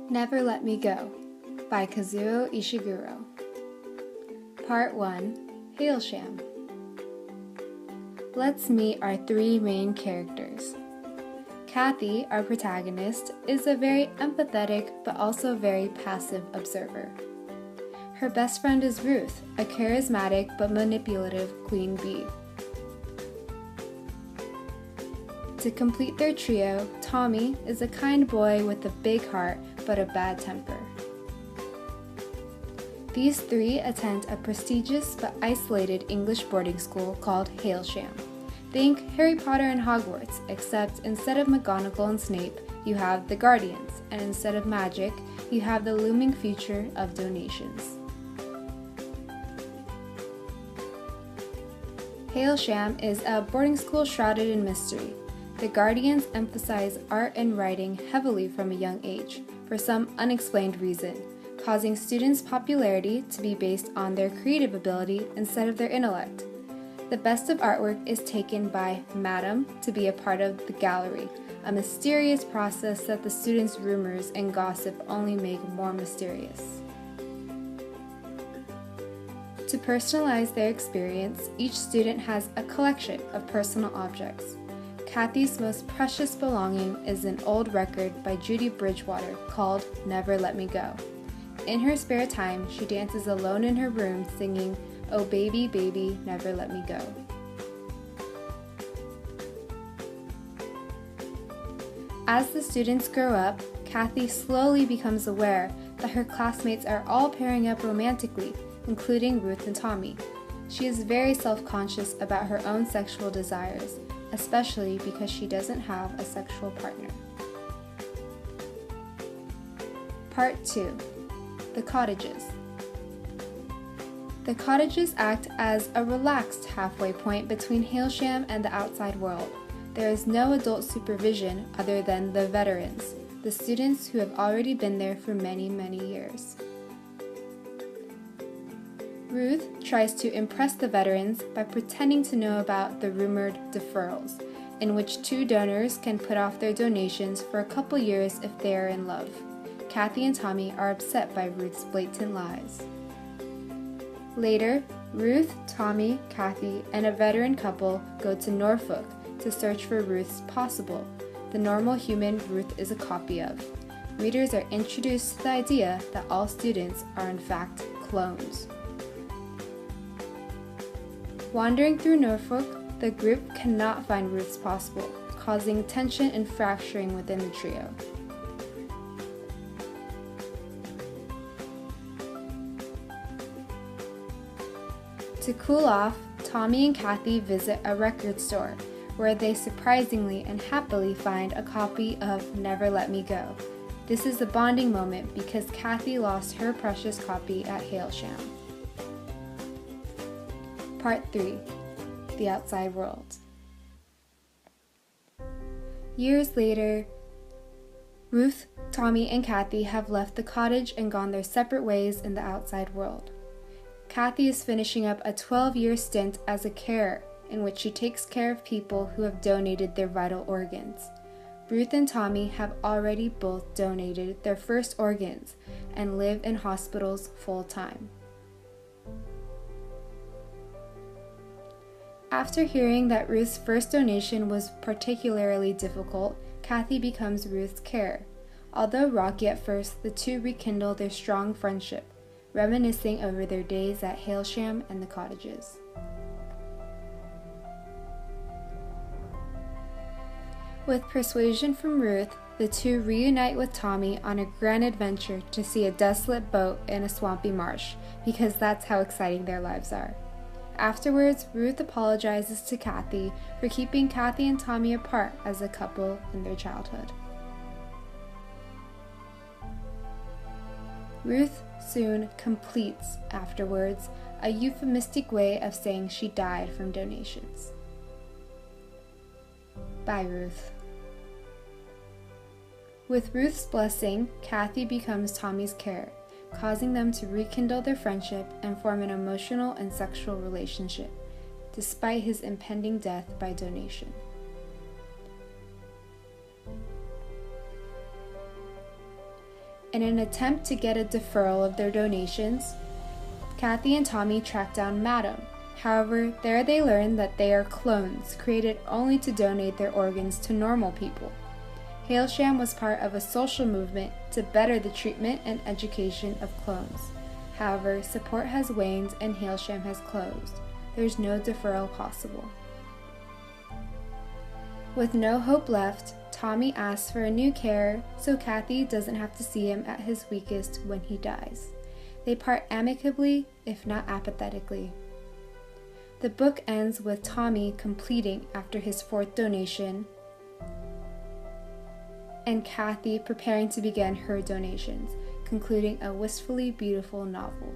Never Let Me Go by Kazuo Ishiguro. Part 1, Hailsham. Let's meet our three main characters. Kathy, our protagonist, is a very empathetic but also very passive observer. Her best friend is Ruth, a charismatic but manipulative queen bee. To complete their trio, Tommy is a kind boy with a big heart but a bad temper. These three attend a prestigious but isolated English boarding school called Hailsham. Think Harry Potter and Hogwarts, except instead of McGonagall and Snape, you have the Guardians, and instead of magic, you have the looming future of donations. Hailsham is a boarding school shrouded in mystery. The Guardians emphasize art and writing heavily from a young age, for some unexplained reason, causing students' popularity to be based on their creative ability instead of their intellect. The best of artwork is taken by Madam to be a part of the gallery, a mysterious process that the students' rumors and gossip only make more mysterious. To personalize their experience, each student has a collection of personal objects. Kathy's most precious belonging is an old record by Judy Bridgewater called Never Let Me Go. In her spare time, she dances alone in her room singing, "Oh baby, baby, never let me go." As the students grow up, Kathy slowly becomes aware that her classmates are all pairing up romantically, including Ruth and Tommy. She is very self-conscious about her own sexual desires, especially because she doesn't have a sexual partner. Part 2. The Cottages. The cottages act as a relaxed halfway point between Hailsham and the outside world. There is no adult supervision other than the veterans, the students who have already been there for many, many years. Ruth tries to impress the veterans by pretending to know about the rumored deferrals, in which two donors can put off their donations for a couple years if they are in love. Kathy and Tommy are upset by Ruth's blatant lies. Later, Ruth, Tommy, Kathy, and a veteran couple go to Norfolk to search for Ruth's possible, the normal human Ruth is a copy of. Readers are introduced to the idea that all students are in fact clones. Wandering through Norfolk, the group cannot find Ruth's possible, causing tension and fracturing within the trio. To cool off, Tommy and Kathy visit a record store, where they surprisingly and happily find a copy of Never Let Me Go. This is a bonding moment because Kathy lost her precious copy at Hailsham. Part 3. The Outside World. Years later, Ruth, Tommy, and Kathy have left the cottage and gone their separate ways in the outside world. Kathy is finishing up a 12-year stint as a carer, in which she takes care of people who have donated their vital organs. Ruth and Tommy have already both donated their first organs and live in hospitals full-time. After hearing that Ruth's first donation was particularly difficult, Kathy becomes Ruth's carer. Although rocky at first, the two rekindle their strong friendship, reminiscing over their days at Hailsham and the cottages. With persuasion from Ruth, the two reunite with Tommy on a grand adventure to see a desolate boat in a swampy marsh, because that's how exciting their lives are. Afterwards, Ruth apologizes to Kathy for keeping Kathy and Tommy apart as a couple in their childhood. Ruth soon completes afterwards, a euphemistic way of saying she died from donations. Bye, Ruth. With Ruth's blessing, Kathy becomes Tommy's carer, causing them to rekindle their friendship and form an emotional and sexual relationship, despite his impending death by donation. In an attempt to get a deferral of their donations, Kathy and Tommy track down Madam. However, there they learn that they are clones, created only to donate their organs to normal people. Hailsham was part of a social movement to better the treatment and education of clones. However, support has waned and Hailsham has closed. There's no deferral possible. With no hope left, Tommy asks for a new carer so Kathy doesn't have to see him at his weakest when he dies. They part amicably, if not apathetically. The book ends with Tommy completing after his 4th donation and Kathy preparing to begin her donations, concluding a wistfully beautiful novel.